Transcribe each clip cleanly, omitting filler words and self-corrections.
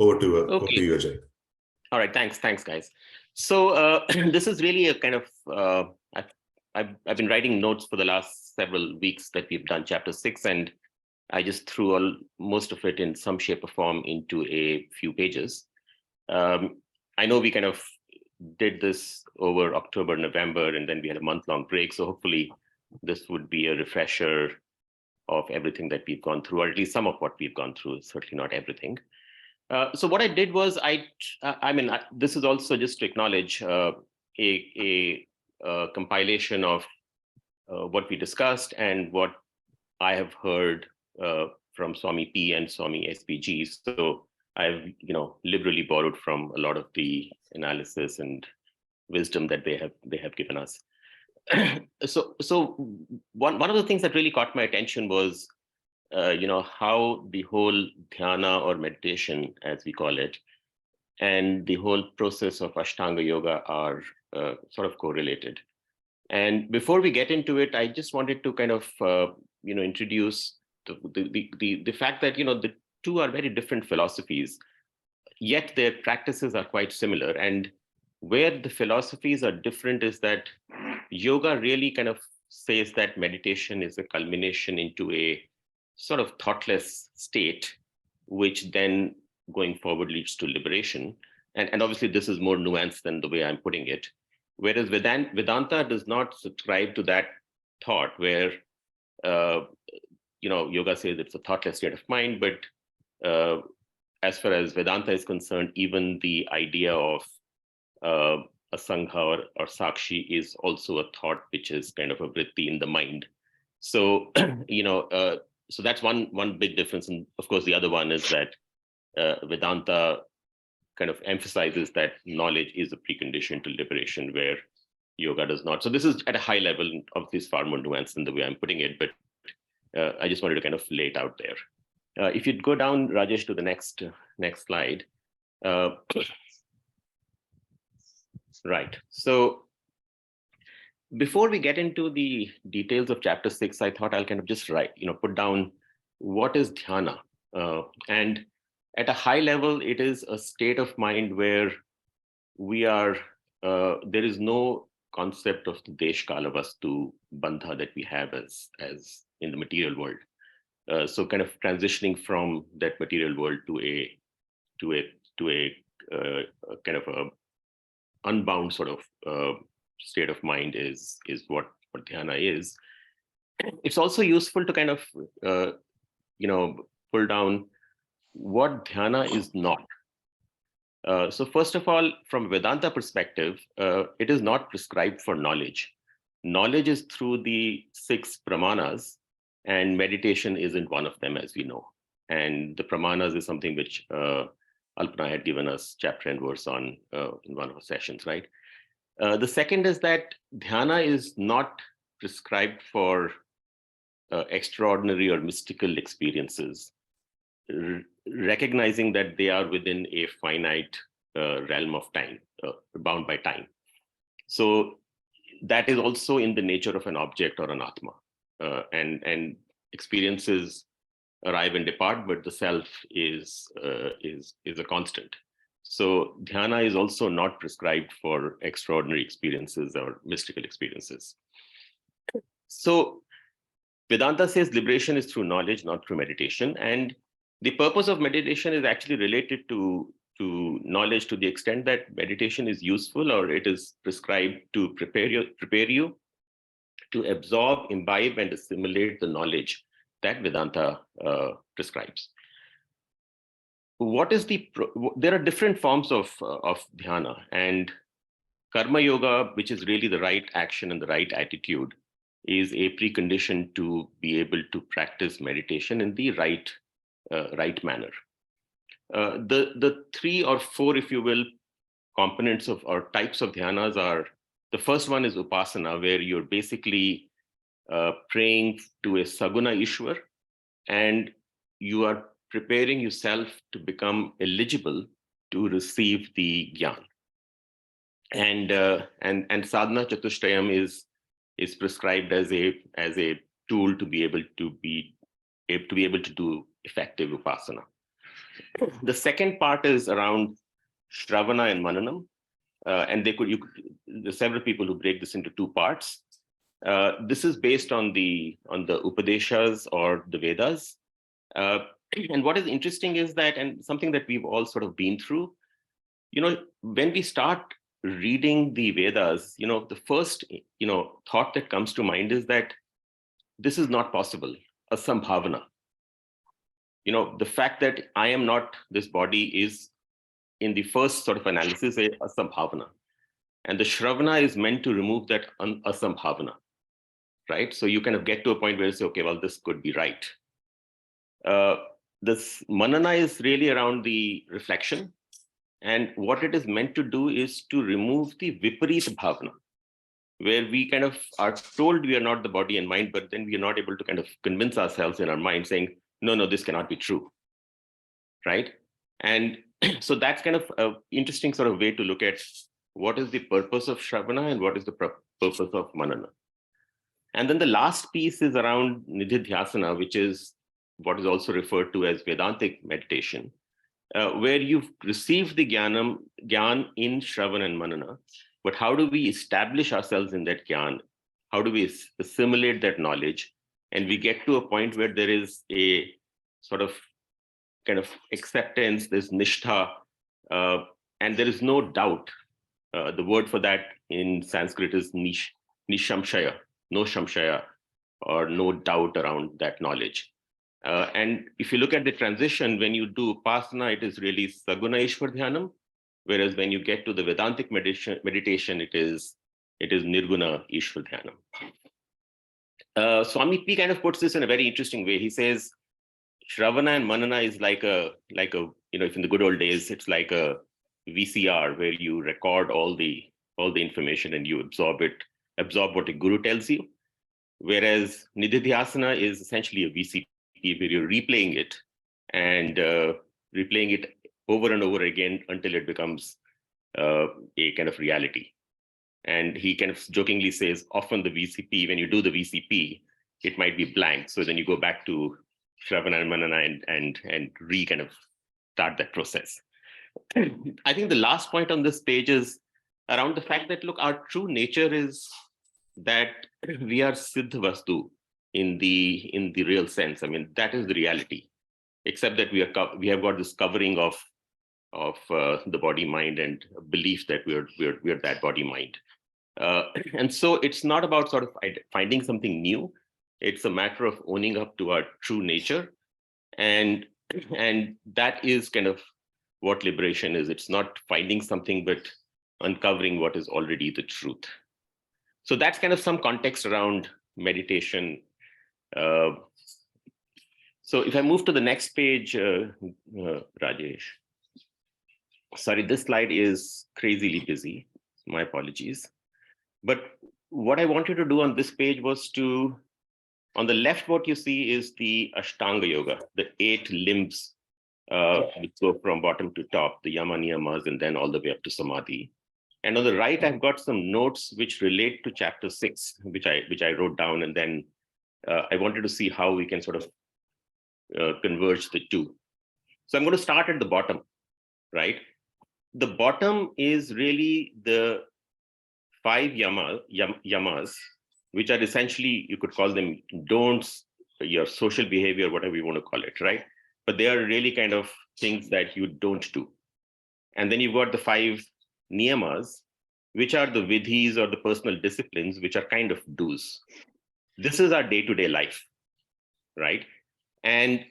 Over to Okay. you, Ajay. All right. Thanks, guys. So this is really a kind of I've been writing notes for the last several weeks that we've done chapter 6, and I just threw most of it in some shape or form into a few pages. I know we kind of did this over October, November, and then we had a month-long break. So hopefully this would be a refresher of everything that we've gone through, or at least some of what we've gone through, certainly not everything. So what I did was this is also just to acknowledge a compilation of what we discussed and what I have heard from Swami P and Swami SPG. So I've liberally borrowed from a lot of the analysis and wisdom that they have given us. So one of the things that really caught my attention was how the whole dhyana or meditation, as we call it, and the whole process of Ashtanga Yoga are sort of correlated. And before we get into it, I just wanted to kind of introduce the fact that the two are very different philosophies, yet their practices are quite similar. And where the philosophies are different is that yoga really kind of says that meditation is a culmination into a sort of thoughtless state, which then going forward leads to liberation. And obviously this is more nuanced than the way I'm putting it. Whereas Vedanta does not subscribe to that thought where, yoga says it's a thoughtless state of mind, but as far as Vedanta is concerned, even the idea of a sangha or sakshi is also a thought, which is kind of a vritti in the mind. So, so that's one big difference. And of course, the other one is that Vedanta kind of emphasizes that knowledge is a precondition to liberation, where yoga does not. So this is at a high level, obviously it's far more nuanced than the way I'm putting it, but I just wanted to kind of lay it out there. If you'd go down, Rajesh, to the next slide. Right. So before we get into the details of chapter 6, I thought I'll kind of just put down what is dhyana. And at a high level, it is a state of mind where we are, there is no concept of the desh kala vastu bandha that we have as in the material world. So kind of transitioning from that material world to a kind of a unbound sort of state of mind is what dhyana is. It's also useful to kind of pull down what dhyana is not. So first of all, from Vedanta perspective, it is not prescribed for knowledge. Knowledge is through the 6 pramanas, and meditation isn't one of them, as we know. And the pramanas is something which Alpana had given us chapter and verse on in one of our sessions, right? The second is that dhyana is not prescribed for extraordinary or mystical experiences, recognizing that they are within a finite realm of time, bound by time. So that is also in the nature of an object or an atma, and experiences arrive and depart, but the self is a constant. So dhyana is also not prescribed for extraordinary experiences or mystical experiences. So Vedanta says liberation is through knowledge, not through meditation. And the purpose of meditation is actually related to knowledge, to the extent that meditation is useful, or it is prescribed to prepare you to absorb, imbibe, and assimilate the knowledge that Vedanta prescribes. There are different forms of dhyana, and karma yoga, which is really the right action and the right attitude, is a precondition to be able to practice meditation in the right manner. The 3 or 4, if you will, components of or types of dhyanas are: the first one is upasana, where you're basically praying to a saguna Ishwar, and you are preparing yourself to become eligible to receive the gyan. And sadhana chatushtayam is prescribed as a tool to be able to do effective upasana. The second part is around Shravana and Mananam. And there's several people who break this into two parts. This is based on the Upadeshas or the Vedas. And what is interesting is that, and something that we've all sort of been through, when we start reading the Vedas, the first, thought that comes to mind is that this is not possible, a sambhavana. The fact that I am not this body is, in the first sort of analysis, a sambhavana. And the Shravana is meant to remove that asambhavana, right? So you kind of get to a point where you say, okay, well, this could be right. This Manana is really around the reflection. And what it is meant to do is to remove the Viparita Bhavana, where we kind of are told we are not the body and mind, but then we are not able to kind of convince ourselves in our mind saying, no, this cannot be true, right? And so that's kind of an interesting sort of way to look at what is the purpose of Shravana and what is the purpose of Manana. And then the last piece is around Nididhyasana, which is what is also referred to as Vedantic meditation, where you've received the Gyan in Shravan and Manana, but how do we establish ourselves in that Gyan? How do we assimilate that knowledge? And we get to a point where there is a sort of kind of acceptance, there's nishtha, and there is no doubt. The word for that in Sanskrit is nishamshaya, no shamshaya, or no doubt around that knowledge. And if you look at the transition, when you do Upasana, it is really Saguna Ishwar Dhyanam, whereas when you get to the Vedantic meditation, it is Nirguna Ishwar Dhyanam. Swami P kind of puts this in a very interesting way. He says, Shravana and Manana is like a, if in the good old days, it's like a VCR where you record all the information and you absorb what the guru tells you. Whereas Nididhyasana is essentially a VCP where you're replaying it and replaying it over and over again until it becomes a kind of reality. And he kind of jokingly says, often the VCP, when you do the VCP, it might be blank. So then you go back to Shravana and Manana and kind of start that process. I think the last point on this page is around the fact that, look, our true nature is that we are Siddha Vastu in the real sense. I mean, that is the reality, except that we have got this covering of the body mind and belief that we're that body mind. And so it's not about sort of finding something new. It's a matter of owning up to our true nature. And that is kind of what liberation is. It's not finding something, but uncovering what is already the truth. So that's kind of some context around meditation. So if I move to the next page, Rajesh. Sorry, this slide is crazily busy. My apologies. But what I wanted to do on this page was to, on the left, what you see is the Ashtanga Yoga, the 8 limbs which go from bottom to top, the Yama Niyamas, and then all the way up to Samadhi. And on the right, I've got some notes which relate to chapter 6, which I wrote down, and then I wanted to see how we can sort of converge the two. So I'm going to start at the bottom, right? The bottom is really the 5 yamas, which are essentially, you could call them don'ts, your social behavior, whatever you want to call it, right? But they are really kind of things that you don't do. And then you've got the 5 niyamas, which are the vidhis or the personal disciplines, which are kind of do's. This is our day-to-day life, right? And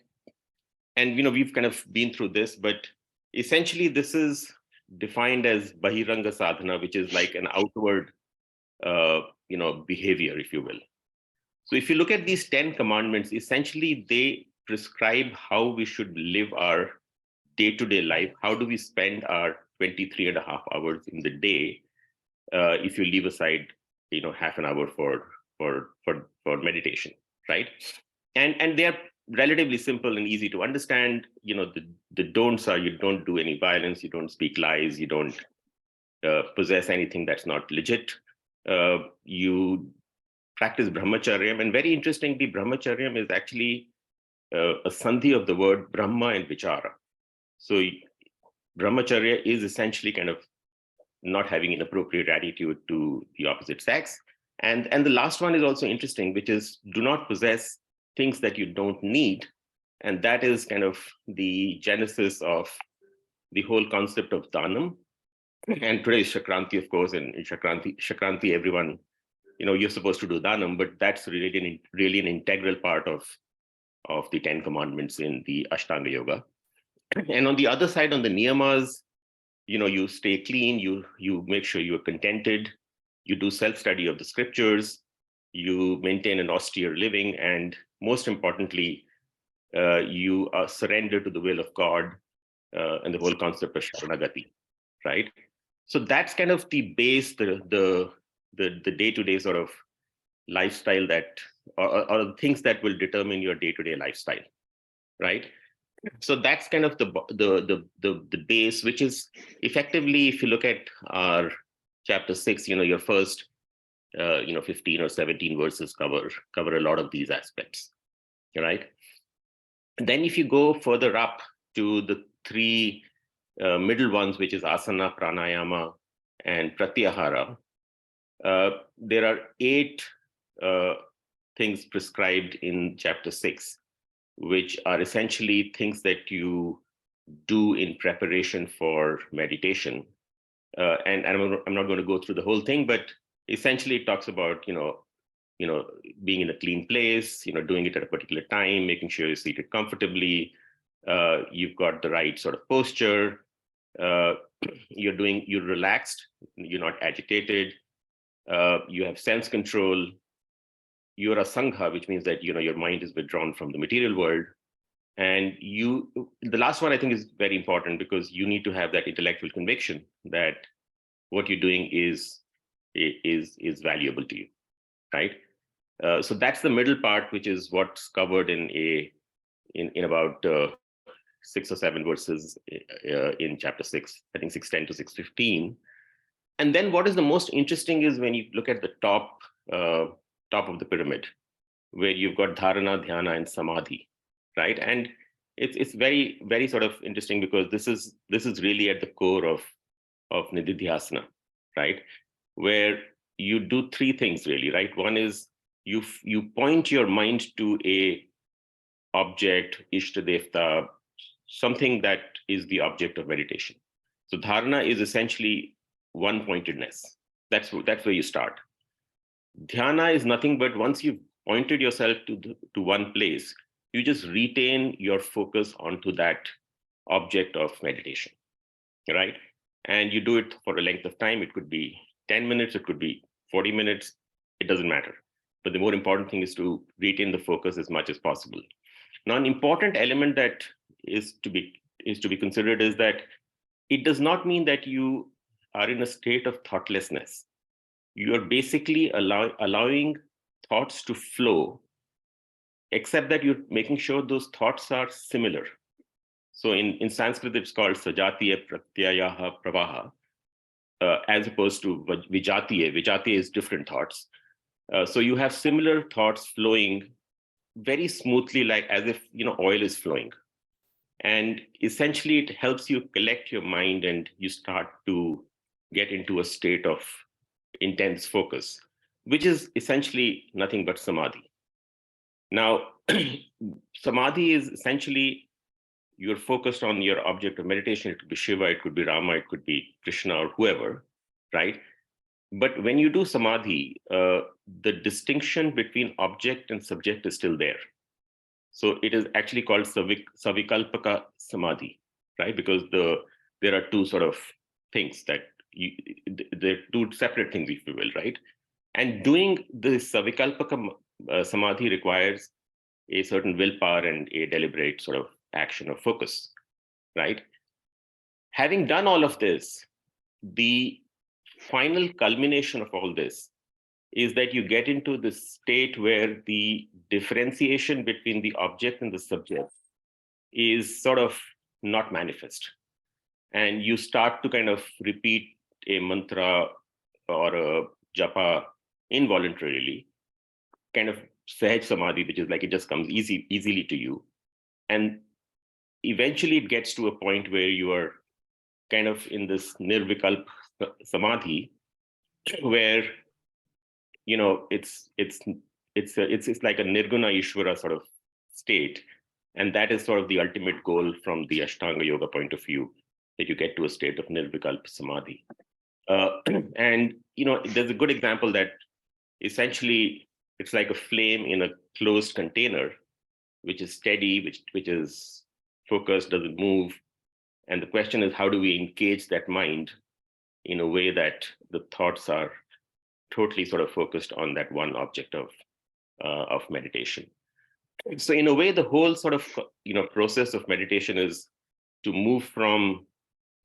we've kind of been through this, but essentially this is defined as bahiranga sadhana, which is like an outward behavior, if you will. So if you look at these 10 commandments, essentially they prescribe how we should live our day-to-day life. How do we spend our 23.5 hours in the day if you leave aside half an hour for meditation, right? And they're relatively simple and easy to understand. The don'ts are, you don't do any violence, you don't speak lies, you don't possess anything that's not legit. You practice brahmacharyam, and very interestingly, brahmacharyam is actually a sandhi of the word brahma and vichara. So brahmacharya is essentially kind of not having an appropriate attitude to the opposite sex. And the last one is also interesting, which is do not possess things that you don't need. And that is kind of the genesis of the whole concept of dhanam. And today is Shakranti, of course, and in Shakranti, everyone, you're supposed to do dhanam, but that's really an integral part of the 10 commandments in the Ashtanga Yoga. And on the other side, on the niyamas, you stay clean, you make sure you're contented, you do self-study of the scriptures, you maintain an austere living, and most importantly, you surrender to the will of God, and the whole concept of Sharanagati, right? So that's kind of the base, the day-to-day sort of lifestyle that, or things that will determine your day-to-day lifestyle, right? So that's kind of the base, which is effectively, if you look at our chapter 6, your first 15 or 17 verses cover a lot of these aspects, right? Then if you go further up to the three middle ones, which is asana, pranayama, and pratyahara, there are 8 things prescribed in chapter 6, which are essentially things that you do in preparation for meditation. And I'm not going to go through the whole thing, but essentially it talks about, being in a clean place, doing it at a particular time, making sure you're seated comfortably, you've got the right sort of posture, you're relaxed, you're not agitated, you have sense control, you're a sangha, which means that, your mind is withdrawn from the material world. And the last one I think is very important, because you need to have that intellectual conviction that what you're doing is valuable to you, right? So that's the middle part, which is what's covered in about 6 or 7 verses in chapter 6, I think 6:10 to 6:15. And then what is the most interesting is when you look at the top of the pyramid, where you've got dharana, dhyana, and samadhi, right? And it's very, very sort of interesting, because this is really at the core of nididhyasana, right? Where you do 3 things really, right? One is you point your mind to a object, ishtadevta, something that is the object of meditation. So dharana is essentially one pointedness. That's where you start. Dhyana is nothing but once you've pointed yourself to one place, you just retain your focus onto that object of meditation, right? And you do it for a length of time. It could be 10 minutes, it could be 40 minutes, it doesn't matter. But the more important thing is to retain the focus as much as possible. Now, an important element that is to be considered is that it does not mean that you are in a state of thoughtlessness. You are basically allowing thoughts to flow, except that you're making sure those thoughts are similar. So in Sanskrit, it's called sajatiya pratyayaha pravaha, as opposed to vijatiya. Vijatiya is different thoughts. So you have similar thoughts flowing very smoothly, like as if oil is flowing. And essentially, it helps you collect your mind, and you start to get into a state of intense focus, which is essentially nothing but samadhi. Now, samadhi is essentially you're focused on your object of meditation. It could be Shiva, it could be Rama, it could be Krishna, or whoever, right? But when you do samadhi, the distinction between object and subject is still there. So it is actually called savikalpaka samadhi, right? Because there are 2 sort of things that they're 2 separate things, if you will, right? And doing this savikalpaka samadhi requires a certain willpower and a deliberate sort of action or focus, right? Having done all of this, the final culmination of all this is that you get into this state where the differentiation between the object and the subject is sort of not manifest. And you start to kind of repeat a mantra or a japa involuntarily, kind of sahaj samadhi, which is like it just comes easily to you. And eventually it gets to a point where you are kind of in this nirvikalp samadhi, where it's like a nirguna ishvara sort of state, and that is sort of the ultimate goal from the Ashtanga Yoga point of view, that you get to a state of nirvikalp samadhi. And there's a good example that essentially it's like a flame in a closed container, which is steady, which is focused, doesn't move. And the question is, how do we engage that mind in a way that the thoughts are totally sort of focused on that one object of meditation? So in a way, the whole sort of process of meditation is to move from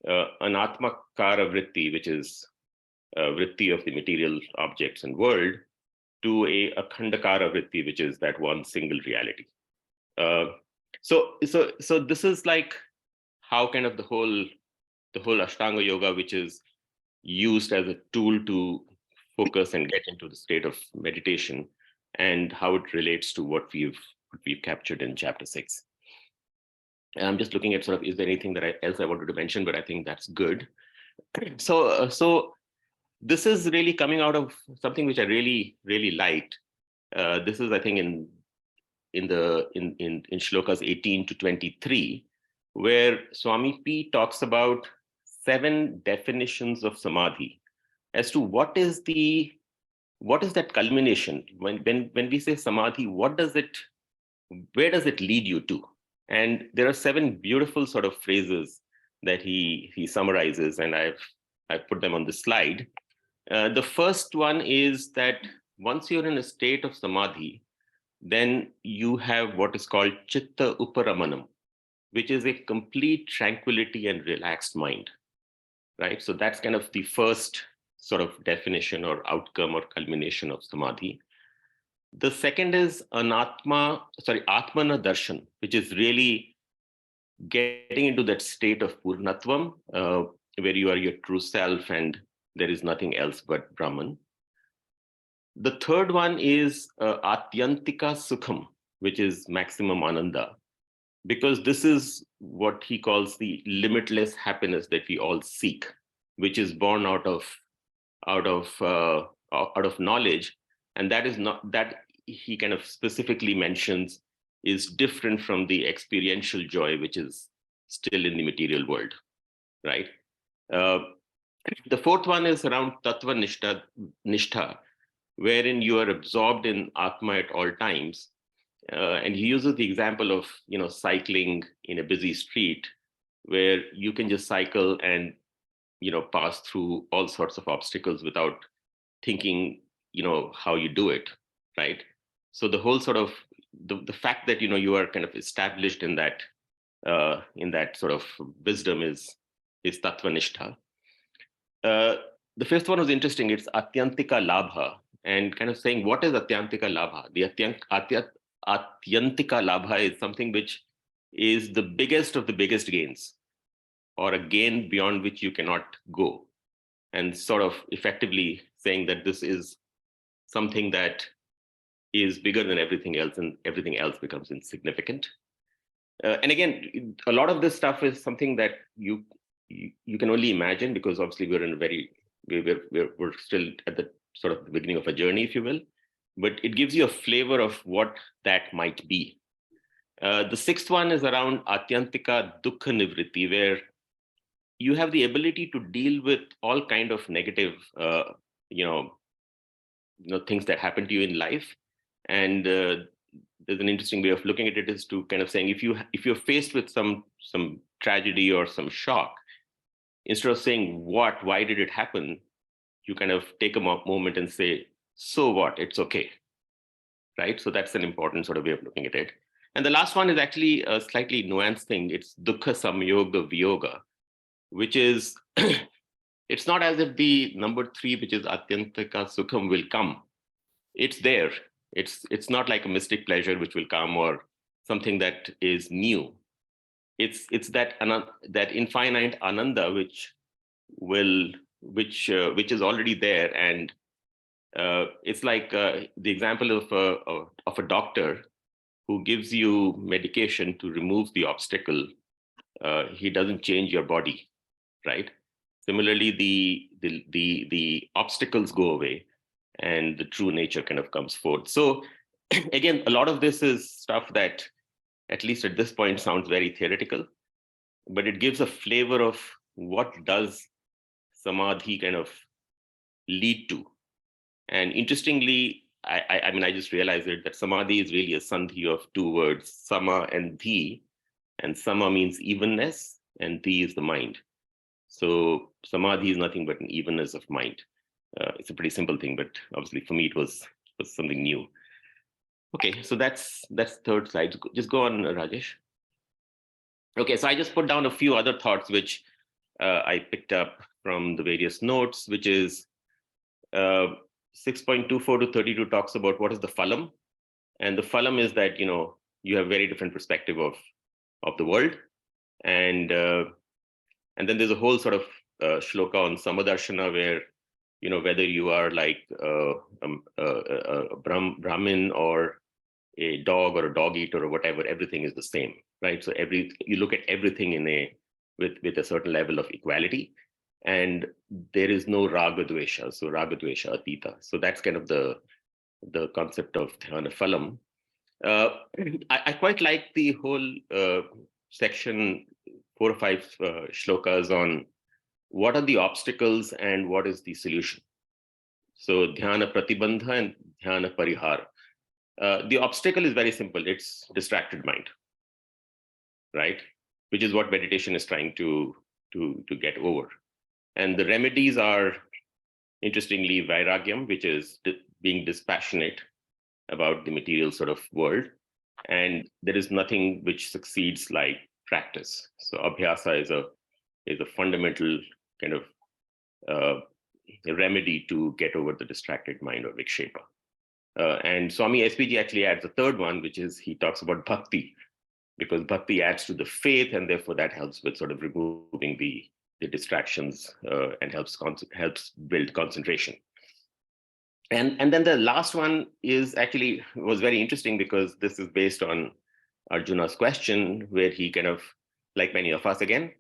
an atmakara vritti, which is vritti of the material objects and world, to a akhandakara vritti, which is that one single reality. So this is like how kind of the whole Ashtanga Yoga, which is used as a tool to focus and get into the state of meditation, and how it relates to what we've captured in chapter 6. And I'm just looking at sort of, is there anything else I wanted to mention, but I think that's good. So this is really coming out of something which I really, really liked. This is, I think, in shlokas 18 to 23, where Swami P talks about 7 definitions of samadhi as to what is that culmination. When we say samadhi, where does it lead you to? And there are 7 beautiful sort of phrases that he summarizes, and I've put them on the slide. The first one is that once you're in a state of samadhi, then you have what is called chitta uparamanam, which is a complete tranquility and relaxed mind, right? So that's kind of the first sort of definition or outcome or culmination of samadhi. The second is atmana darshan, which is really getting into that state of purnatvam, where you are your true self and there is nothing else but Brahman. The third one is atyantika sukham, which is maximum ananda, because this is what he calls the limitless happiness that we all seek, which is born out of knowledge, and that is not that he kind of specifically mentions is different from the experiential joy which is still in the material world, right? The fourth one is around tattva nishtha, wherein you are absorbed in Atma at all times. And he uses the example of cycling in a busy street, where you can just cycle and pass through all sorts of obstacles without thinking how you do it, right? So the whole sort of the fact that you are kind of established in that sort of wisdom is tattva nishtha. The fifth one was interesting. It's atyantika labha, and kind of saying, what is atyantika labha? The atyantika labha is something which is the biggest of the biggest gains, or a gain beyond which you cannot go, and sort of effectively saying that this is something that is bigger than everything else, and everything else becomes insignificant. And again, a lot of this stuff is something that you can only imagine, because obviously we're still at the sort of the beginning of a journey, if you will, but it gives you a flavor of what that might be. The sixth one is around atyantika dukkha nivritti, where you have the ability to deal with all kind of negative things that happen to you in life. And there's an interesting way of looking at it, is to kind of saying, if you're faced with some tragedy or some shock, instead of saying why did it happen, you kind of take a moment and say, so what, it's okay, right? So that's an important sort of way of looking at it. And the last one is actually a slightly nuanced thing. It's dukkha samyoga viyoga, which is it's not as if the number 3, which is atyantika sukham, will come. It's there. It's not like a mystic pleasure which will come, or something that is new. It's that infinite ananda which is already there. And it's like the example of a doctor who gives you medication to remove the obstacle he doesn't change your body, right? Similarly, the obstacles go away, and the true nature kind of comes forth. So again, a lot of this is stuff that, at least at this point, sounds very theoretical, but it gives a flavor of what does samadhi kind of lead to. And interestingly, I mean, I just realized it, that samadhi is really a sandhi of two words, sama and dhi. And sama means evenness, and dhi is the mind. So samadhi is nothing but an evenness of mind. It's a pretty simple thing, but obviously for me it was something new. Okay, so that's third slide. Just go on, Rajesh. Okay, so I just put down a few other thoughts which I picked up from the various notes, which is 6.24 to 32 talks about what is the phalam. And the phalam is that, you have very different perspective of the world. And then there's a whole sort of shloka on samadarshana where, whether you are like a Brahmin or a dog or a dog eater or whatever, everything is the same, right? So you look at everything with a certain level of equality, and there is no raga dvesha, so raga dvesha atita. So that's kind of the concept of dhyana phalam. I quite like the whole section 4 or 5 shlokas on what are the obstacles and what is the solution. So dhyana pratibandha and dhyana parihara. The obstacle is very simple. It's distracted mind, right? Which is what meditation is trying to get over. And the remedies are, interestingly, vairagyam, which is being dispassionate about the material sort of world. And there is nothing which succeeds like practice. So abhyasa is a fundamental kind of remedy to get over the distracted mind, or vikshepa. And Swami SPG actually adds a third one, which is he talks about bhakti, because bhakti adds to the faith, and therefore that helps with sort of removing the distractions and helps build concentration. And then the last one was very interesting, because this is based on Arjuna's question, where he kind of, like many of us again,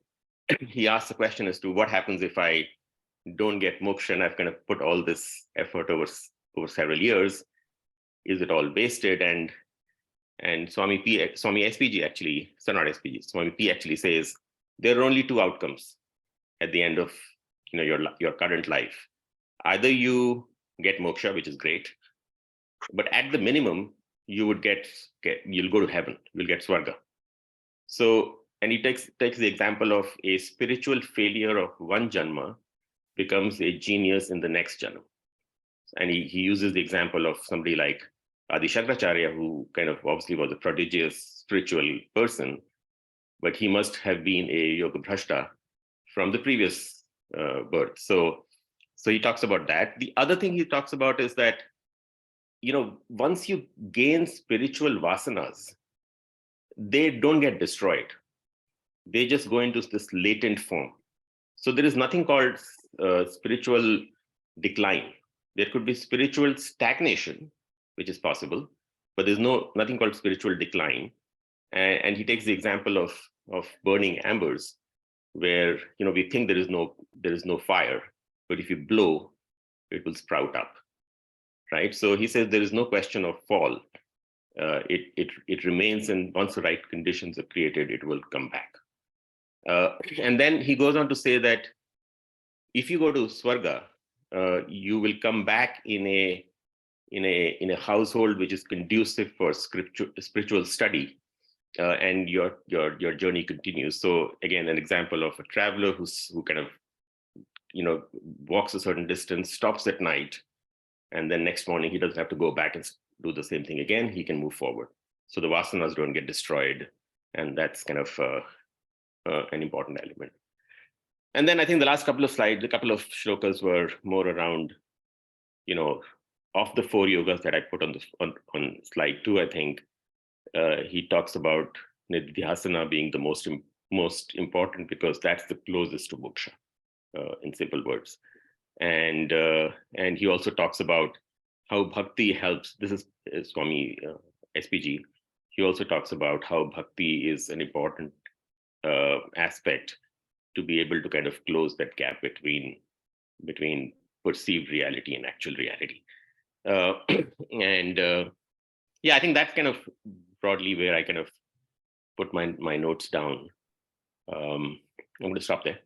he asked the question as to what happens if I don't get moksha and I've kind of put all this effort over several years. Is it all wasted? And Swami SPG actually, so not SPG, Swami P actually says there are only two outcomes at the end of your current life. Either you get moksha, which is great, but at the minimum you would you'll go to heaven, you'll get swarga. So, and he takes the example of a spiritual failure of one janma becomes a genius in the next janma. And he uses the example of somebody like Adi Shankaracharya, who kind of obviously was a prodigious spiritual person, but he must have been a yoga bhrashta from the previous birth. So he talks about that. The other thing he talks about is that, once you gain spiritual vasanas, they don't get destroyed. They just go into this latent form. So there is nothing called spiritual decline. There could be spiritual stagnation, which is possible, but there's nothing called spiritual decline. And he takes the example of burning embers, where we think there is no fire, but if you blow, it will sprout up, right? So he says there is no question of fall. It remains, and once the right conditions are created, it will come back. And then he goes on to say that if you go to Swarga, you will come back in a household which is conducive for spiritual study, and your journey continues. So again, an example of a traveler who kind of walks a certain distance, stops at night, and then next morning he doesn't have to go back and do the same thing again. He can move forward. So the vasanas don't get destroyed, and that's kind of an important element. And then I think the last couple of slides, a couple of shlokas were more around, of the 4 yogas that I put on slide 2, I think he talks about nidhyasana being the most important, because that's the closest to moksha, in simple words. And he also talks about how bhakti helps. This is Swami SPG. He also talks about how bhakti is an important aspect to be able to kind of close that gap between perceived reality and actual reality. Yeah, I think that's kind of broadly where I kind of put my notes down. I'm going to stop there.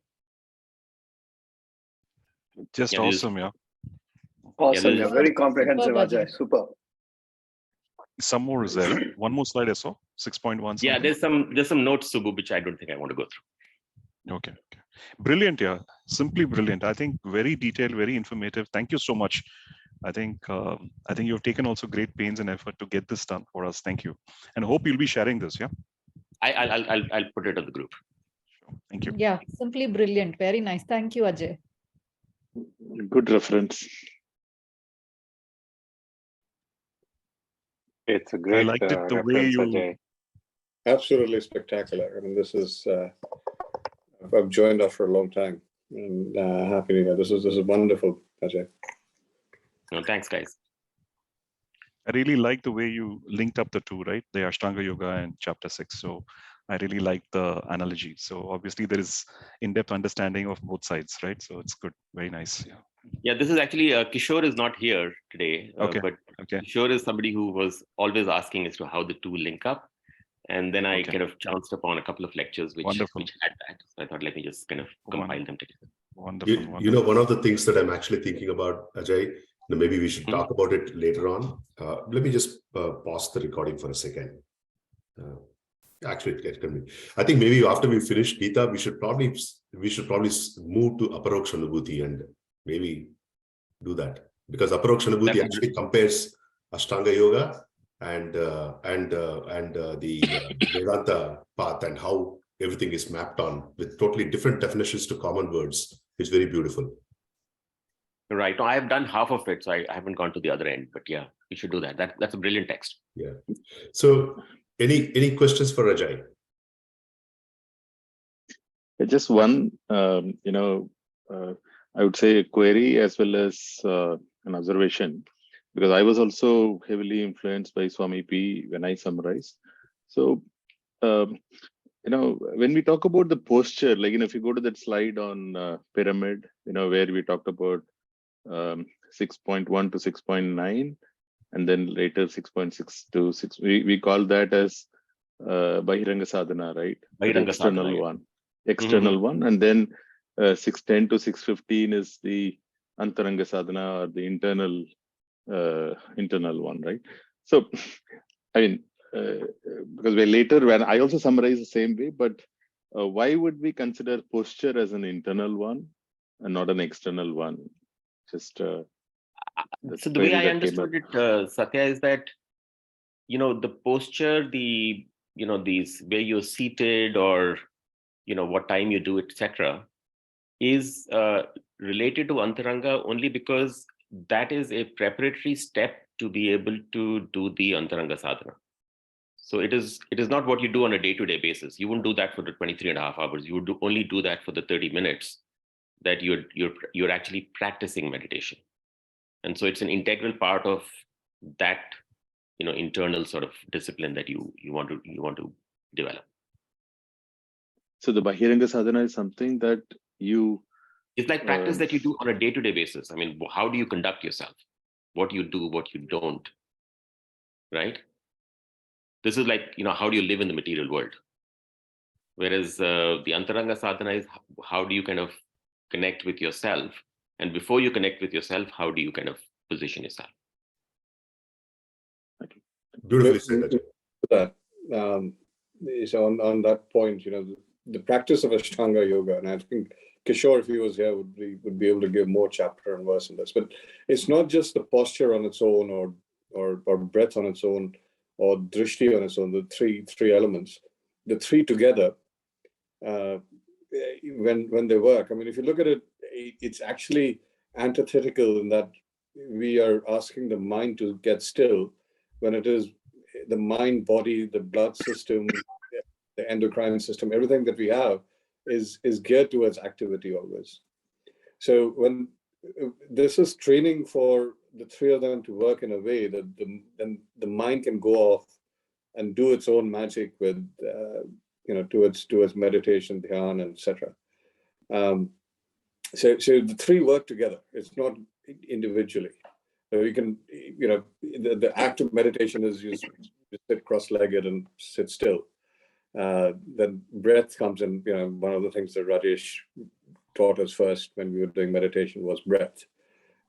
Just awesome, yeah. Awesome, yeah. Very comprehensive, Ajay. Super. Some more is there. One more slide I saw, 6.1. Yeah, there's some notes, Subbu, which I don't think I want to go through. Okay. Brilliant, yeah. Simply brilliant. I think very detailed, very informative. Thank you so much. I think you've taken also great pains and effort to get this done for us. Thank you, and hope you'll be sharing this. Yeah. I'll put it on the group. Sure. Thank you. Yeah, simply brilliant. Very nice. Thank you, Ajay. Good reference. It's a great I liked it the way reference, you. Ajay. Absolutely spectacular. I mean, this is I've joined after a long time, and happy to hear. This is wonderful, Ajay. No, thanks, guys. I really like the way you linked up the two, right? The Ashtanga Yoga and Chapter 6. So I really like the analogy. So obviously there is in-depth understanding of both sides, right? So it's good. Very nice. Yeah. Yeah, this is actually Kishore is not here today, but Kishore is somebody who was always asking as to how the two link up. And then I kind of chanced upon a couple of lectures which had that. So I thought, let me just kind of compile them together. Wonderful. You know, one of the things that I'm actually thinking about, Ajay, maybe we should talk about it later on. Let me just pause the recording for a second. Actually, it can be. I think maybe after we finish Gita, we should probably move to Aparoksha Anubhuti and maybe do that, because Aparoksha Anubhuti actually compares Ashtanga Yoga and the Vedanta path and how everything is mapped on with totally different definitions to common words. It's very beautiful. Right. No, I have done half of it, so I haven't gone to the other end. But yeah, we should do that. That's a brilliant text. Yeah. So, any questions for Ajay? Just one, I would say a query as well as an observation, because I was also heavily influenced by Swami P when I summarized. So, when we talk about the posture, like, if you go to that slide on pyramid, where we talked about 6.1 to 6.9, and then later 6.6 to 6, we call that as Bahiranga Sadhana, right? Bahiranga external Sadhana, one. External one, and then 6:10 to 6:15 is the Antaranga Sadhana, or the internal one, right? So, I mean, because later when I also summarize the same way, but why would we consider posture as an internal one and not an external one? Just so the way I understood it, Satya, is that the posture, these where you're seated, or what time you do, etc., is related to Antaranga only because that is a preparatory step to be able to do the Antaranga sadhana. So it is not what you do on a day-to-day basis. You wouldn't do that for the 23.5 hours. You would only do that for the 30 minutes that you're actually practicing meditation. And so it's an integral part of that internal sort of discipline that you want to develop. So the Bahiranga Sadhana is something that it's like practice that you do on a day-to-day basis. I mean, how do you conduct yourself? What you do, what you don't, right? This is like, how do you live in the material world? Whereas the Antaranga Sadhana is how do you kind of connect with yourself? And before you connect with yourself, how do you kind of position yourself? Beautifully said, Ajay. So on that point, the practice of Ashtanga Yoga, and I think Kishore, if he was here, would be able to give more chapter and verse on this. But it's not just the posture on its own, or breath on its own, or drishti on its own. The three elements, the three together, when they work. I mean, if you look at it, it's actually antithetical in that we are asking the mind to get still, when it is the mind, body, the blood system, the endocrine system, everything that we have is geared towards activity always. So when this is training for the three of them to work in a way that the mind can go off and do its own magic with towards meditation, Dhyana, and etc. So the three work together. It's not individually. So you can, the act of meditation is you sit cross-legged and sit still. Then breath comes in. One of the things that Rajesh taught us first when we were doing meditation was breath.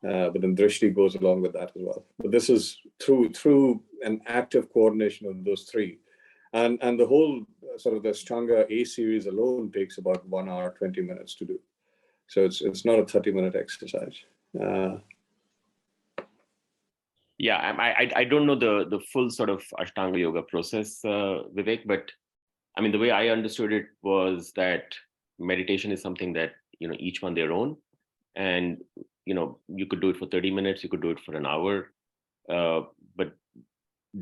But then drishti goes along with that as well. But this is through an active coordination of those three. And the whole sort of the Ashtanga A series alone takes about 1 hour, 20 minutes to do. So it's not a 30-minute exercise. Yeah, I don't know the full sort of Ashtanga Yoga process, Vivek, but I mean, the way I understood it was that meditation is something that, each one their own. And, you could do it for 30 minutes, you could do it for an hour, but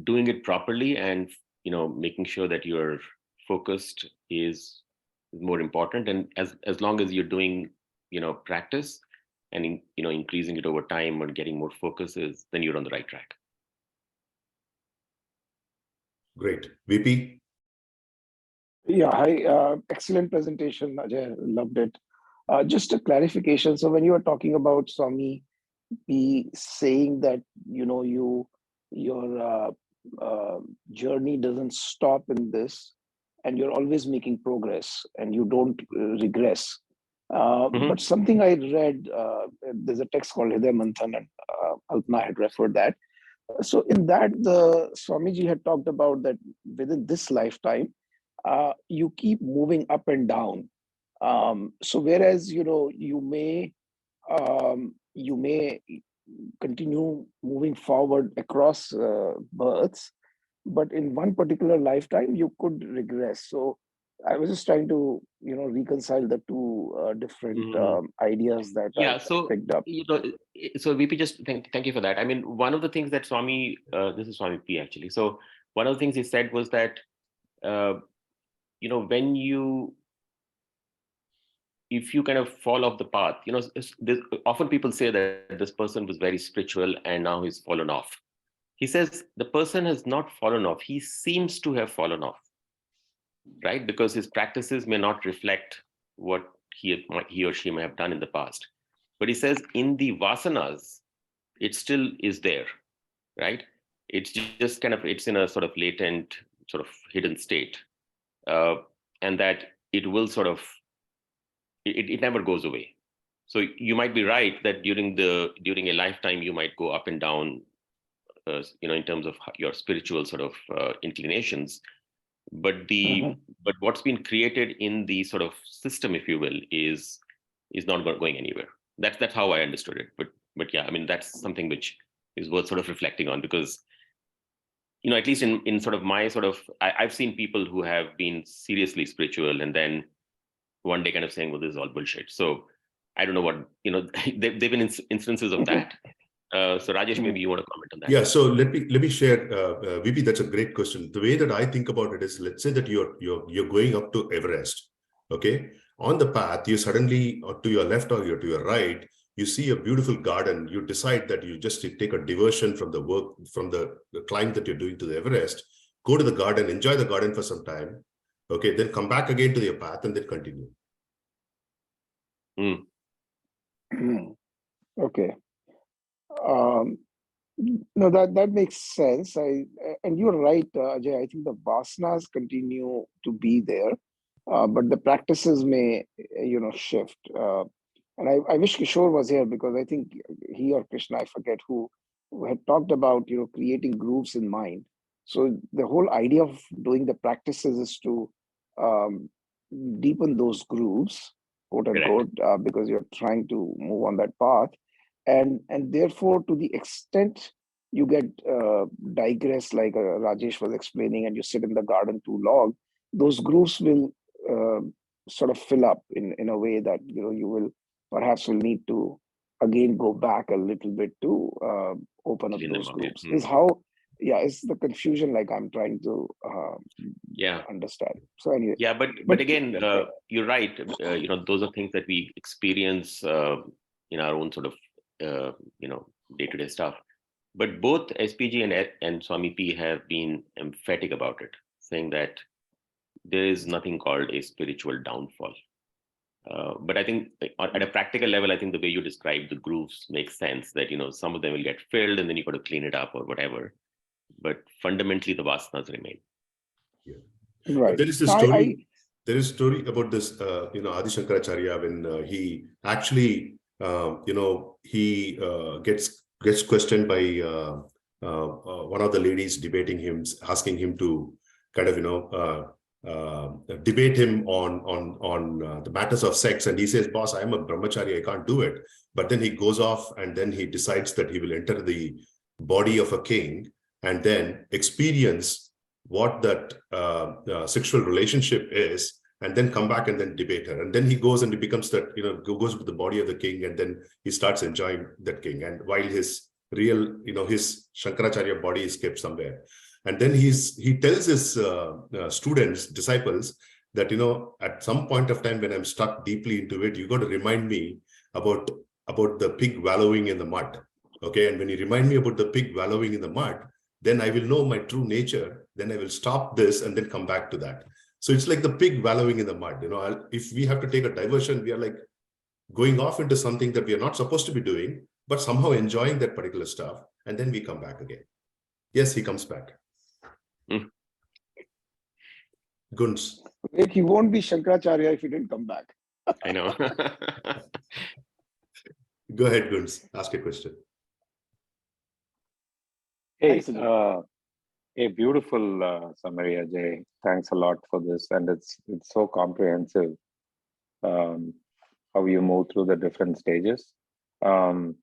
doing it properly and, making sure that you're focused is more important. And as long as you're doing, practice and, increasing it over time or getting more focuses, then you're on the right track. Great. VP? Yeah, hi. Excellent presentation, Ajay. Loved it. Just a clarification. So when you were talking about Swami P saying that, your journey doesn't stop in this and you're always making progress and you don't regress. But something I read, there's a text called Hriday Manthan and Alpna had referred that. So in that, the Swamiji had talked about that within this lifetime, you keep moving up and down. So whereas, you may continue moving forward across births, but in one particular lifetime, you could regress. So I was just trying to, reconcile the two different ideas that I picked up. So VP, just thank you for that. I mean, one of the things that Swami, this is Swami P actually. So one of the things he said was that, if you kind of fall off the path, often people say that this person was very spiritual and now he's fallen off. He says the person has not fallen off. He seems to have fallen off, right? Because his practices may not reflect what he or she may have done in the past. But he says in the vasanas, it still is there, right? It's just kind of, it's in a sort of latent, sort of hidden state. And that it will sort of, it never goes away. So you might be right that during a lifetime, you might go up and down, in terms of your spiritual sort of inclinations. But but what's been created in the sort of system, if you will, is not going anywhere. That's how I understood it. But yeah, I mean, that's something which is worth sort of reflecting on, because at least in sort of my sort of, I've seen people who have been seriously spiritual and then one day kind of saying, well, this is all bullshit. So I don't know what, they've been instances of that. So Rajesh, maybe you want to comment on that. Yeah, so let me share, VP, that's a great question. The way that I think about it is, let's say that you're going up to Everest, okay? On the path, you suddenly, or to your left or to your right, you see a beautiful garden. You decide that you just take a diversion from the work, from the climb that you're doing to the Everest, go to the garden, enjoy the garden for some time, okay? Then come back again to your path and then continue. Okay. No, that makes sense. And you're right, Ajay. I think the vasanas continue to be there, but the practices may, shift. And I wish Kishore was here, because I think he or Krishna, I forget who had talked about, creating groups in mind. So the whole idea of doing the practices is to deepen those grooves, quote unquote, because you're trying to move on that path. And therefore, to the extent you get digress, like Rajesh was explaining, and you sit in the garden too long, those grooves will sort of fill up in a way that you will perhaps need to again go back a little bit to open up those grooves. Is how, is the confusion, like I'm trying to understand. So anyway, but again, you're right. Those are things that we experience in our own sort of day-to-day stuff. But both SPG and Swami P have been emphatic about it, saying that there is nothing called a spiritual downfall. But I think at a practical level, I think the way you describe the grooves makes sense, that, some of them will get filled and then you got to clean it up or whatever. But fundamentally, the vasanas remain. Yeah. Right. But there is a story. There is a story about this, Adi Shankaracharya, when he actually, he gets questioned by one of the ladies debating him, asking him to kind of, debate him on the matters of sex, and he says, "Boss, I am a brahmachari, I can't do it." But then he goes off, and then he decides that he will enter the body of a king and then experience what that sexual relationship is, and then come back and then debate her. And then he goes and he becomes that, goes with the body of the king, and then he starts enjoying that king. And while his real, his Shankaracharya body is kept somewhere. And then he tells his students, disciples, that, at some point of time when I'm stuck deeply into it, you got to remind me about the pig wallowing in the mud. Okay. And when you remind me about the pig wallowing in the mud, then I will know my true nature. Then I will stop this and then come back to that. So it's like the pig wallowing in the mud. If we have to take a diversion, we are like going off into something that we are not supposed to be doing, but somehow enjoying that particular stuff. And then we come back again. Yes, he comes back. Guns. Wait, he won't be Shankaracharya if he didn't come back. I know. Go ahead, Guns. Ask a question. Hey, a beautiful summary, Ajay. Thanks a lot for this, and it's so comprehensive. How you move through the different stages. I'm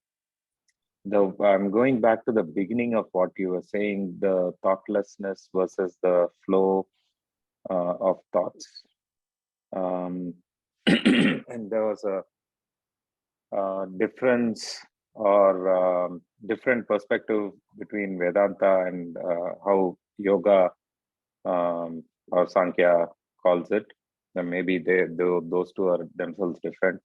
going back to the beginning of what you were saying, the thoughtlessness versus the flow of thoughts. And there was a difference or different perspective between Vedanta and how yoga or Sankhya calls it. And maybe those two are themselves different.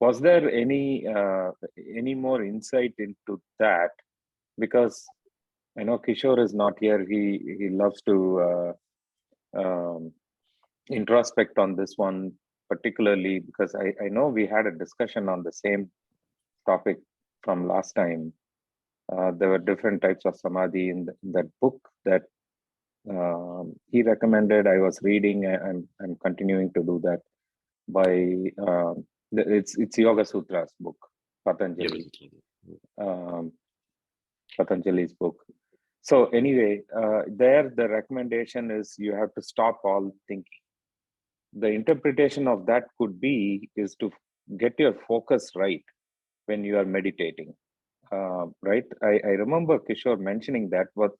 Was there any more insight into that? Because I know Kishore is not here. He loves to introspect on this one particularly, because I know we had a discussion on the same topic from last time. There were different types of samadhi in that book that he recommended. I was reading and continuing to do that by it's Yoga Sutras book, Patanjali. Patanjali's book. So anyway, there the recommendation is you have to stop all thinking. The interpretation of that could be is to get your focus right when you are meditating. Right? I remember Kishore mentioning that, but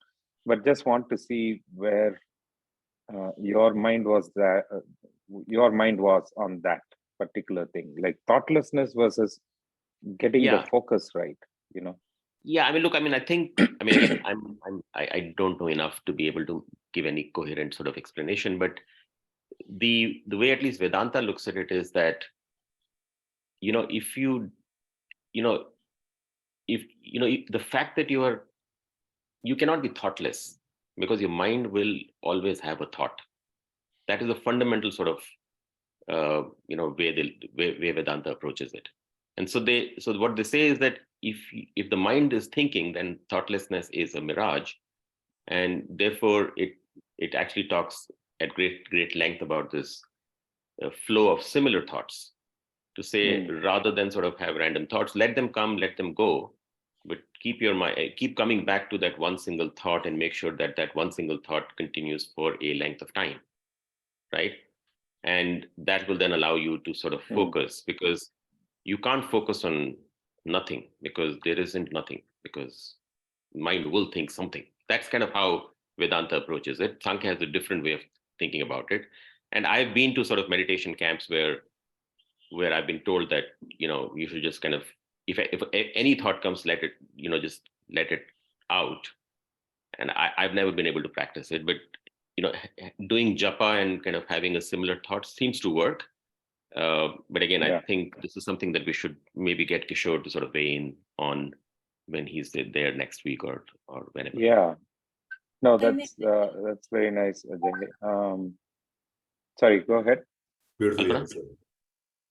just want to see where your mind was on that particular thing, like thoughtlessness versus getting the focus right. Yeah, I mean, look, I think, again, I don't know enough to be able to give any coherent sort of explanation, but the way at least Vedanta looks at it is that, if the fact that you cannot be thoughtless, because your mind will always have a thought. That is a fundamental sort of, way Vedanta approaches it. And so what they say is that if the mind is thinking, then thoughtlessness is a mirage, and therefore it actually talks at great length about this flow of similar thoughts, to say rather than sort of have random thoughts, let them come, let them go, but keep your mind, keep coming back to that one single thought and make sure that one single thought continues for a length of time, right? And that will then allow you to sort of focus, because you can't focus on nothing, because there isn't nothing, because mind will think something. That's kind of how Vedanta approaches it. Sankhya has a different way of thinking about it. And I've been to sort of meditation camps where I've been told that, you should just kind of, if any thought comes, let it, just let it out. And I've never been able to practice it, but, doing japa and kind of having a similar thought seems to work. But again, I think this is something that we should maybe get Kishore to sort of weigh in on when he's there next week or whenever. Yeah. No, If I may, that's very nice, Ajay. Sorry, go ahead. Beautifully Alpana? answered.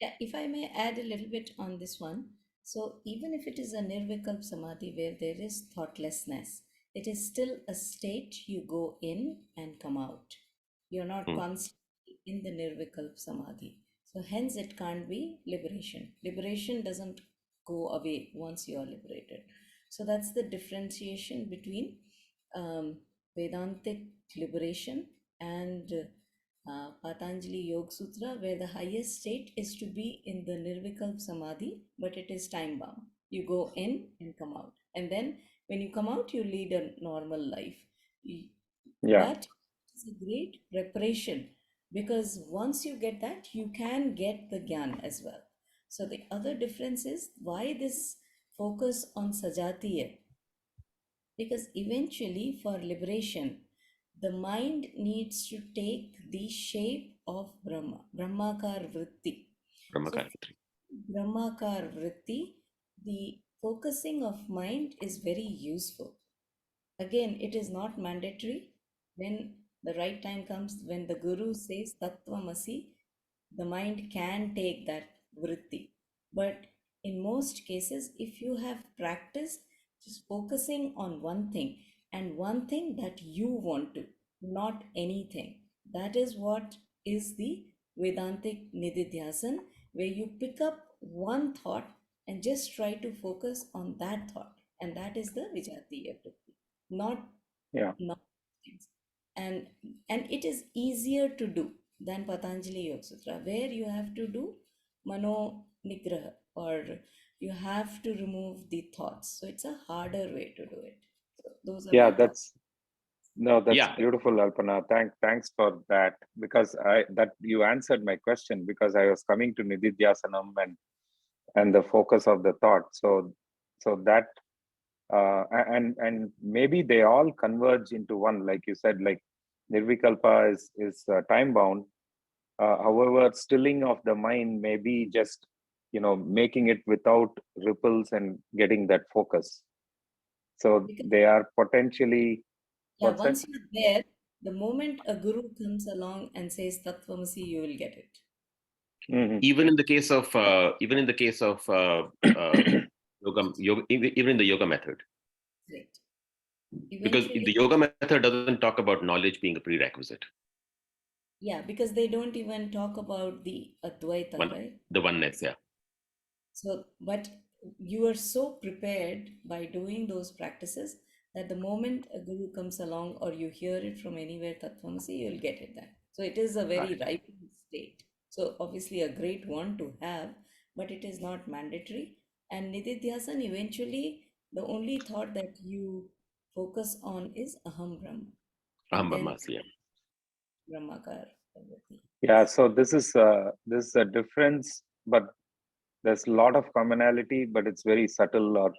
yeah, if I may add a little bit on this one. So even if it is a nirvikalp samadhi where there is thoughtlessness, it is still a state you go in and come out. You're not constantly in the nirvikalp samadhi. So hence it can't be liberation. Liberation doesn't go away once you are liberated. So that's the differentiation between Vedantic liberation and Patanjali Yoga Sutra, where the highest state is to be in the Nirvikalp Samadhi, but it is time bound. You go in and come out. And then when you come out, you lead a normal life. Yeah. But it's a great preparation, because once you get that, you can get the Gyan as well. So the other difference is why this focus on Sajatiya, because eventually for liberation the mind needs to take the shape of Brahmakar Vritti. So Brahmakar Vritti, the focusing of mind is very useful. Again, it is not mandatory. When the right time comes, when the guru says Tattvamasi, the mind can take that vritti. But in most cases, if you have practiced just focusing on one thing, and one thing that you want to, not anything, that is what is the Vedantic Nididhyasan, where you pick up one thought and just try to focus on that thought. And that is the Vijatiya Vritti, not Yeah. things. And it is easier to do than Patanjali Yoga Sutra, where you have to do Mano Nigraha, or you have to remove the thoughts. So it's a harder way to do it. So those are Yeah, my thoughts. that's beautiful, Alpana. Thanks for that, because you answered my question, because I was coming to Nididhyasanam and the focus of the thought. So that and maybe they all converge into one, like you said, like Nirvikalpa is time bound. However, stilling of the mind may be just making it without ripples and getting that focus. So they are potentially. Yeah, What's once that? you're there, the moment a guru comes along and says Tattvamasi, you will get it. Mm-hmm. Even in the case of even in the yoga method. Right. Because the yoga method doesn't talk about knowledge being a prerequisite. Yeah, because they don't even talk about the Advaita, right? The oneness, yeah. So, but you are so prepared by doing those practices that the moment a guru comes along or you hear it from anywhere, Tattvamasi, you'll get it then. So it is a very ripened state. So obviously a great one to have, but it is not mandatory. And Nididhyasan, eventually the only thought that you focus on is Aham Brahma. Aham Brahmasya. Brahmakar. Yeah, so this is a difference, but there's a lot of commonality, but it's very subtle or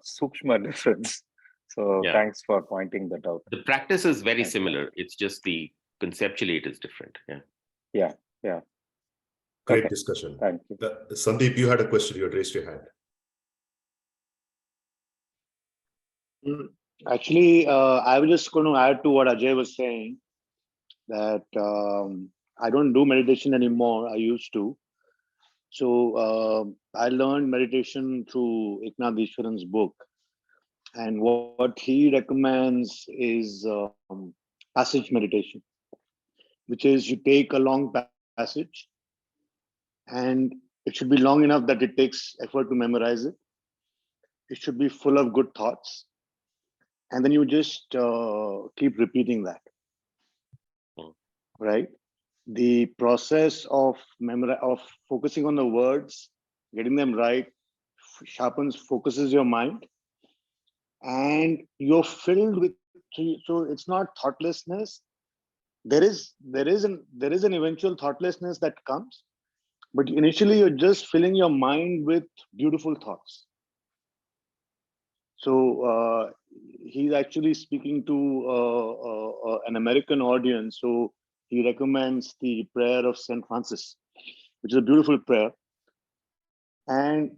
sukshma difference. So thanks for pointing that out. The practice is very similar. It's just the conceptually it is different. Yeah. Great discussion. Thank you. Sandeep, you had a question. You had raised your hand. Actually, I was just going to add to what Ajay was saying, that I don't do meditation anymore. I used to. So I learned meditation through Eknath Easwaran's book. And what he recommends is passage meditation, which is you take a long passage, and it should be long enough that it takes effort to memorize it. It should be full of good thoughts. And then you just keep repeating that, right? The process of focusing on the words, getting them right, focuses your mind, and you're filled with. So it's not thoughtlessness. There is an eventual thoughtlessness that comes, but initially you're just filling your mind with beautiful thoughts. So he's actually speaking to an American audience. So he recommends the prayer of St. Francis, which is a beautiful prayer. And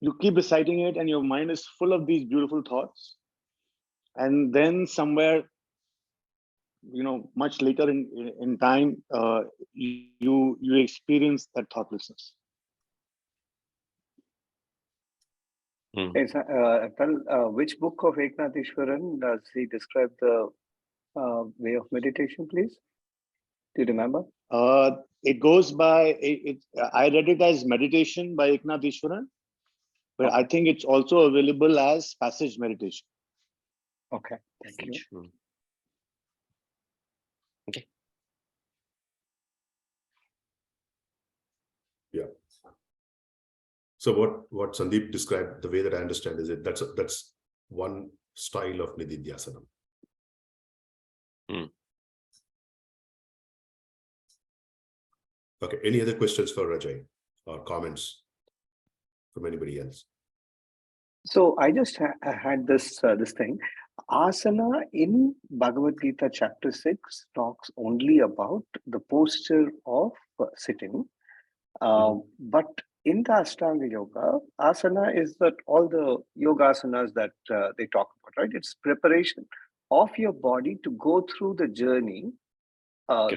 you keep reciting it and your mind is full of these beautiful thoughts. and then somewhere, much later in time, you experience that thoughtlessness. Yes, which book of Eknatheshwaran does he describe the way of meditation, please? Do you remember? It goes by, I read it as Meditation by Eknatheshwaran, but I think it's also available as Passage Meditation. Okay, thank you. Okay. Yeah. So what Sandeep described, the way that I understand is that's one style of Nididhyasana. Okay. Any other questions for Ajay or comments from anybody else? So I just had this thing. Asana in Bhagavad Gita chapter 6 talks only about the posture of sitting. But in the Ashtanga Yoga, asana is that all the yoga asanas that they talk about, right? It's preparation of your body to go through the journey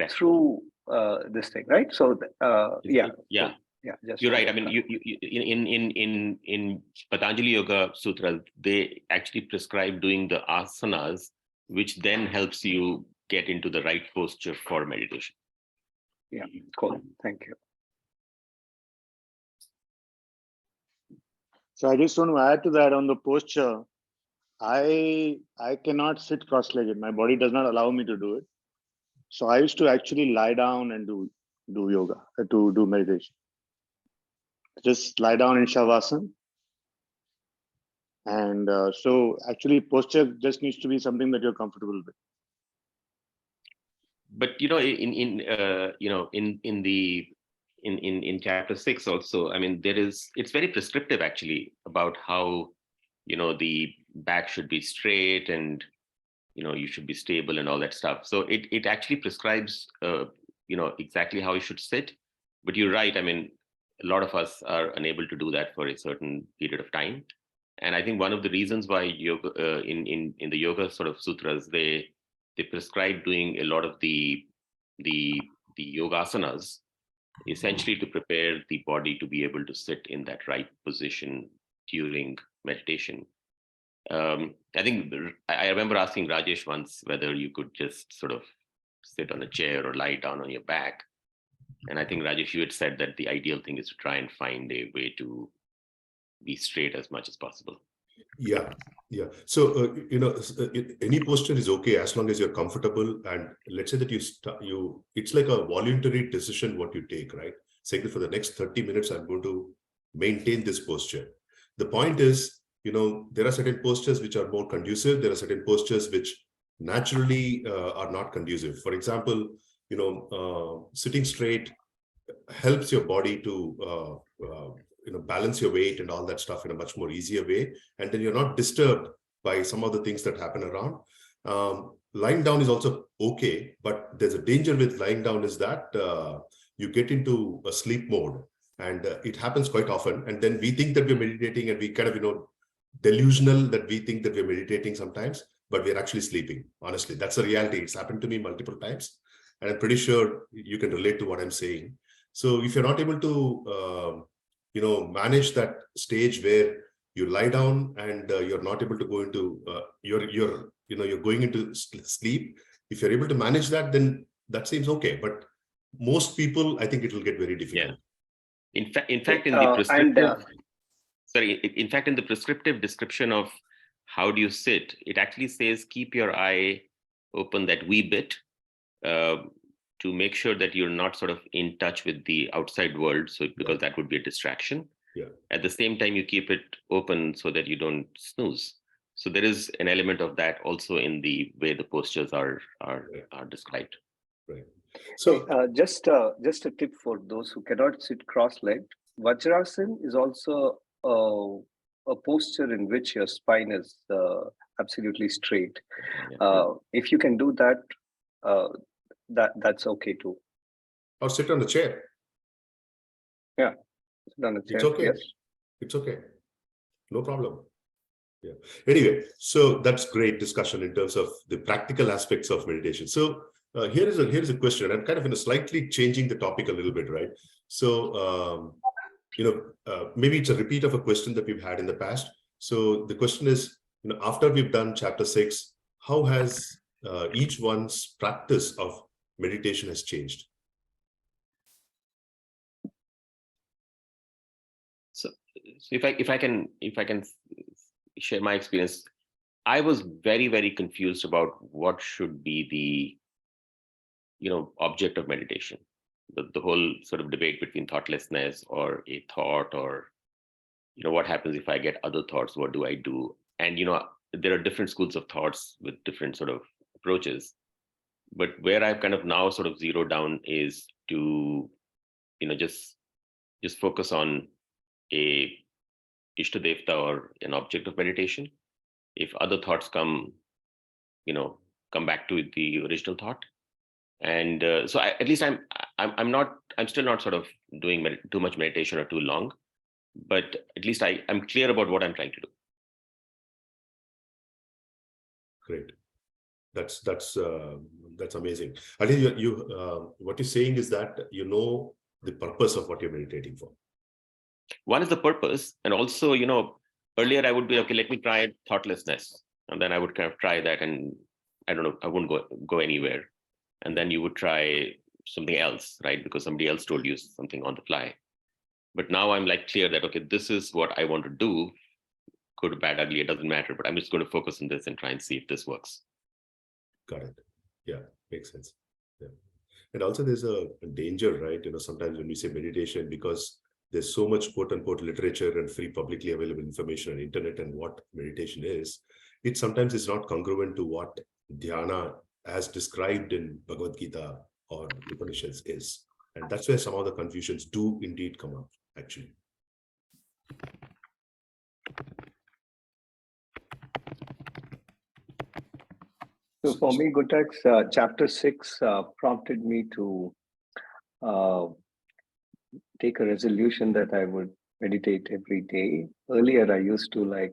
through this thing, right? So, yeah. Yeah. Yeah, you're right. I mean, in Patanjali Yoga Sutra, they actually prescribe doing the asanas, which then helps you get into the right posture for meditation. Yeah, cool. Thank you. So I just want to add to that on the posture. I cannot sit cross-legged. My body does not allow me to do it. So I used to actually lie down and do yoga, to do meditation. Just lie down in Shavasana. And so actually posture just needs to be something that you're comfortable with. But in chapter 6 also, I mean, it's very prescriptive actually about how, the back should be straight and, you should be stable and all that stuff. So it actually prescribes, exactly how you should sit. But you're right. I mean, a lot of us are unable to do that for a certain period of time. And I think one of the reasons why yoga, in the yoga sort of sutras, they prescribe doing a lot of the yoga asanas, essentially to prepare the body to be able to sit in that right position during meditation. I think I remember asking Rajesh once whether you could just sort of sit on a chair or lie down on your back. And I think, Rajesh, you had said that the ideal thing is to try and find a way to be straight as much as possible. Yeah. So any posture is okay as long as you're comfortable. And let's say that it's like a voluntary decision what you take, right? Say that for the next 30 minutes, I'm going to maintain this posture. The point is, there are certain postures which are more conducive. There are certain postures which naturally are not conducive. For example, sitting straight helps your body to balance your weight and all that stuff in a much more easier way, and then you're not disturbed by some of the things that happen around. Lying down is also okay, but there's a danger with lying down is that you get into a sleep mode, and it happens quite often. And then we think that we're meditating, and we kind of delusional that we think that we're meditating sometimes, but we're actually sleeping. Honestly, that's a reality. It's happened to me multiple times, and I'm pretty sure you can relate to what I'm saying. So if you're not able to manage that stage where you lie down and you're not able to go into you're going into sleep, if you're able to manage that, then that seems okay. But most people, I think it will get very difficult. Yeah. In fact, in the prescriptive, in fact, in the prescriptive description of how do you sit, it actually says keep your eye open that wee bit, to make sure that you're not sort of in touch with the outside world. So because that would be a distraction. Yeah. At the same time, you keep it open so that you don't snooze. So there is an element of that also in the way the postures are described. Right. So just a tip for those who cannot sit cross-legged. Vajrasana is also a posture in which your spine is absolutely straight. If you can do that, that's okay too. Or sit on a chair. Yeah, sit on a chair. It's okay. Yes. It's okay. No problem. Yeah. Anyway, so that's great discussion in terms of the practical aspects of meditation. So here is a question. I'm kind of slightly changing the topic a little bit, right? So maybe it's a repeat of a question that we've had in the past. So the question is, after we've done chapter 6, how has each one's practice of meditation has changed? So if I can share my experience, I was very, very confused about what should be the object of meditation. The whole sort of debate between thoughtlessness or a thought, or what happens if I get other thoughts, what do I do? And there are different schools of thoughts with different sort of approaches. But where I've kind of now sort of zeroed down is to just focus on a Ishtadevta or an object of meditation. If other thoughts come back to the original thought. And so at least I'm still not sort of doing too much meditation or too long, but at least I'm clear about what I'm trying to do. Great. That's amazing. I think what you're saying is that the purpose of what you're meditating for. One is the purpose, and also earlier I would be okay, let me try thoughtlessness, and then I would kind of try that, and I don't know, I wouldn't go anywhere, and then you would try something else, right? Because somebody else told you something on the fly. But now I'm like clear that okay, this is what I want to do. Good, bad, ugly, it doesn't matter. But I'm just going to focus on this and try and see if this works. Got it. Yeah, makes sense. Yeah. And also there's a danger, right? Sometimes when we say meditation, because there's so much quote unquote literature and free publicly available information on the internet and what meditation is, it sometimes is not congruent to what Dhyana as described in Bhagavad Gita or Upanishads is. And that's where some of the confusions do indeed come up, actually. So for me, Gutak's chapter 6 prompted me to take a resolution that I would meditate every day. Earlier, I used to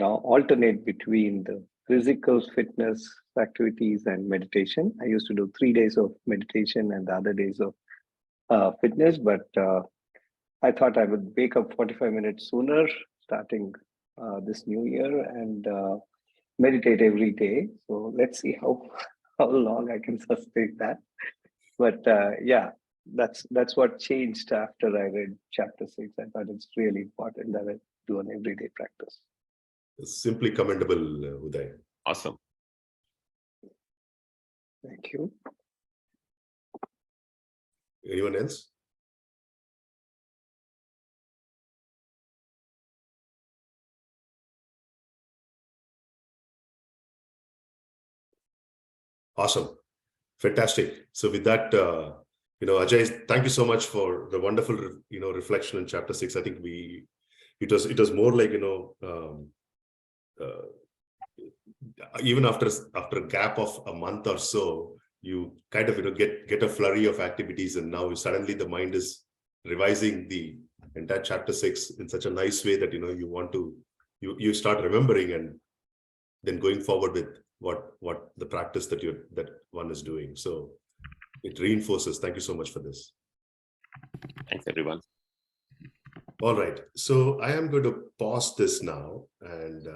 alternate between the physical fitness activities and meditation. I used to do 3 days of meditation and the other days of fitness, but I thought I would wake up 45 minutes sooner starting this new year and meditate every day. So let's see how long I can sustain that. But yeah, that's what changed after I read chapter 6. I thought it's really important that I do an everyday practice. Simply commendable, Uday. Awesome. Thank you. Anyone else? Awesome. Fantastic. So with that, Ajay, thank you so much for the wonderful, reflection in chapter 6. I think it was more like, even after a gap of a month or so, you kind of, get a flurry of activities, and now suddenly the mind is revising the entire chapter 6 in such a nice way that, you want to, you start remembering and then going forward with what the practice that one is doing. So it reinforces. Thank you so much for this. Thanks, everyone. All right. So I am going to pause this now, and